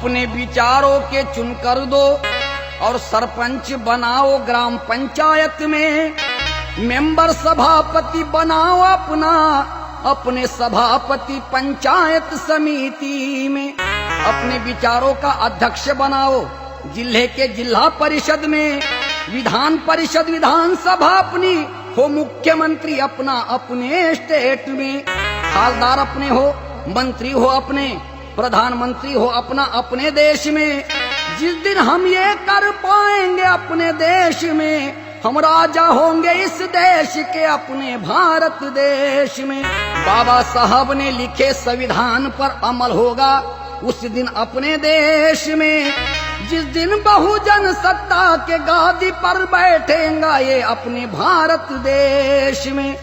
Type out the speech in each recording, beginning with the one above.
अपने विचारों के चुन कर दो और सरपंच बनाओ ग्राम पंचायत में। मेंबर सभापति बनाओ अपना, अपने सभापति पंचायत समिति में। अपने विचारों का अध्यक्ष बनाओ जिले के जिला परिषद में। विधान परिषद विधानसभा अपनी हो, मुख्यमंत्री अपना अपने स्टेट में। खासदार अपने हो, मंत्री हो अपने, प्रधानमंत्री हो अपना अपने देश में। जिस दिन हम ये कर पाएंगे अपने देश में, हम राजा होंगे इस देश के अपने भारत देश में। बाबा साहब ने लिखे संविधान पर अमल होगा उस दिन अपने देश में। जिस दिन बहुजन सत्ता के गादी पर बैठेगा ये अपने भारत देश में।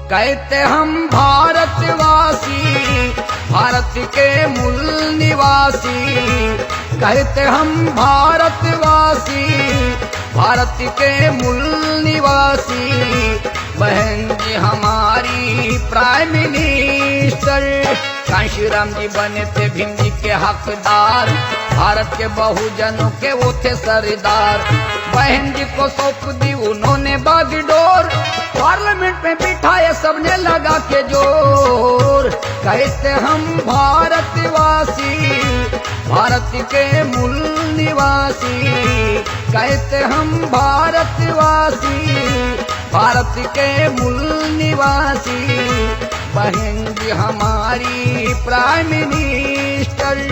कहते हम भारतवासी, भारत के मूल निवासी। कहते हम भारतवासी, भारत के मूल निवासी। बहन जी हमारी प्राइम मिनिस्टर, कांशीराम जी बने थे भीम जी के हकदार। भारत के बहुजनों के वो थे सरदार। बहन जी को सौंप दी उन्होंने बागडोर। पार्लियामेंट में बिठाए सबने लगा के जोर। कहते हम भारतवासी, भारत के मूल निवासी। कहते हम भारतवासी, भारत के मूल निवासी। बहन जी हमारी प्राइम मिनिस्टर।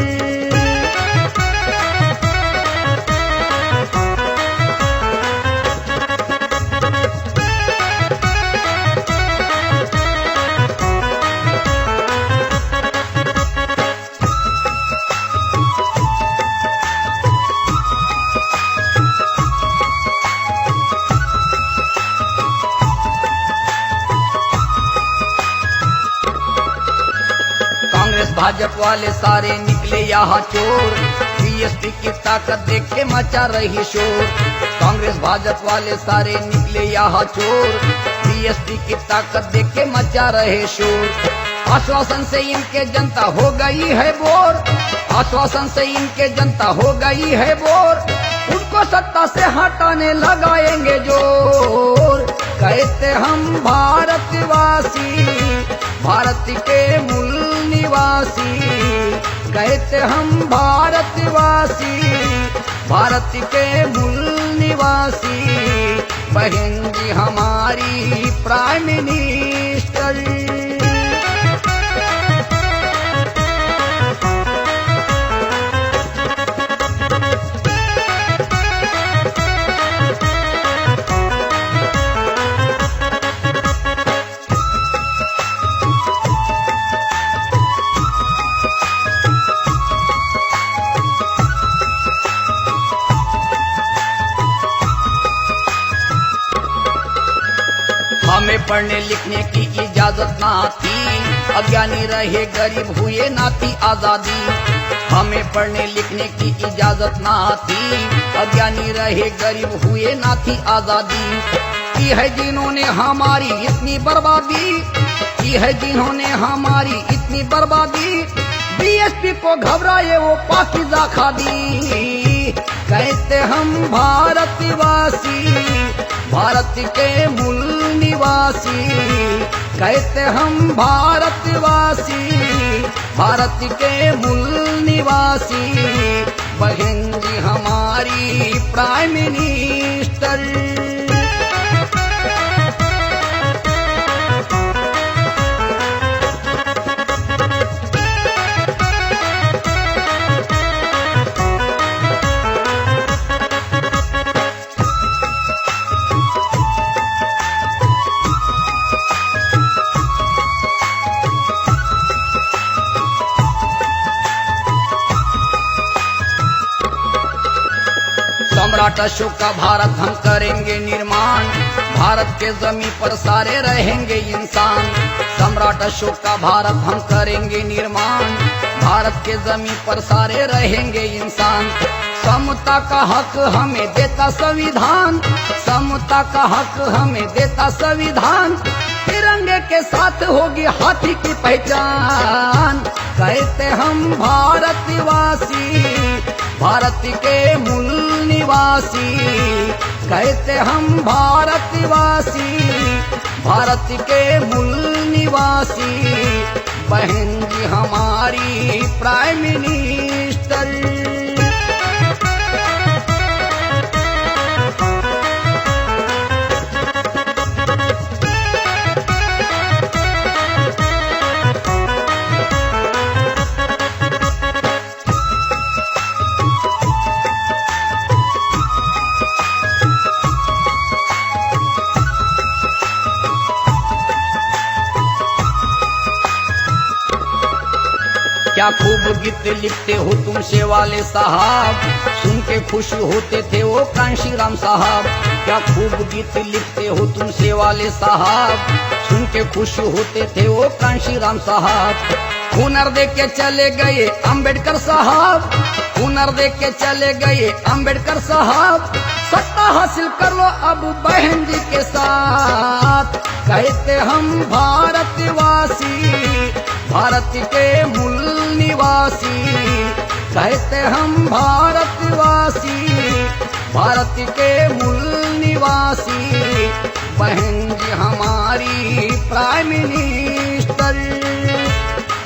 भाजपा वाले सारे निकले यहाँ चोर। बीएसपी की ताकत देख के मचा रही शोर। कांग्रेस भाजपा वाले सारे निकले यहाँ चोर। बीएसपी की ताकत देख के मचा रहे शोर। आश्वासन से इनके जनता हो गई है बोर। आश्वासन से इनके जनता हो गई है बोर। उनको सत्ता से हटाने लगाएंगे जोर। कहते हम भारतवासी, भारत के मूल निवासी। कहते हम भारतवासी, भारत के मूल निवासी। बहन जी हमारी प्राइम मिनिस्टर। हमें पढ़ने लिखने की इजाजत ना थी, अज्ञानी रहे गरीब हुए ना थी आजादी। हमें पढ़ने लिखने की इजाजत ना थी, अज्ञानी रहे गरीब हुए ना थी आजादी। की है जिन्होंने हमारी इतनी बर्बादी, की है जिन्होंने हमारी इतनी बर्बादी। बीएसपी को घबराए वो पाकीज़ा खादी। कहते हम भारतवासी, भारत के मूल निवासी। कहते हम भारतवासी, भारत के मूल निवासी। बहन जी हमारी प्राइम मिनिस्टर। सम्राट अशोक का भारत हम करेंगे निर्माण, भारत के जमीन पर सारे रहेंगे इंसान। सम्राट अशोक का भारत हम करेंगे निर्माण, भारत के जमीन पर सारे रहेंगे इंसान। समता का हक हमें देता संविधान, समता का हक हमें देता संविधान। तिरंगे के साथ होगी हाथी की पहचान। कहते हम भारतवासी, भारत के मूल निवासी। कहते हम भारतवासी, भारत के मूल निवासी। बहन जी हमारी प्राइम मिनिस्टर। क्या खूब गीत लिखते हो तुम शेवाले साहब, सुन के खुश होते थे वो कांशीराम साहब। क्या खूब गीत लिखते हो तुम शेवाले साहब, सुन के खुश होते थे वो कांशीराम साहब। हुनर दे के चले गए अंबेडकर साहब, हुनर दे के चले गए अंबेडकर साहब। सत्ता हासिल कर लो अब बहन जी के साथ। कहते हम भारतवासी, भारत के मूल निवासी। कहते हम भारतवासी, भारत के मूल निवासी। बहन जी हमारी प्राइम मिनिस्टर,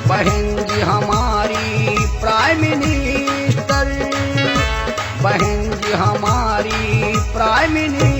बहन जी हमारी प्राइम मिनिस्टर, बहन जी हमारी प्राइम मिनिस्टर।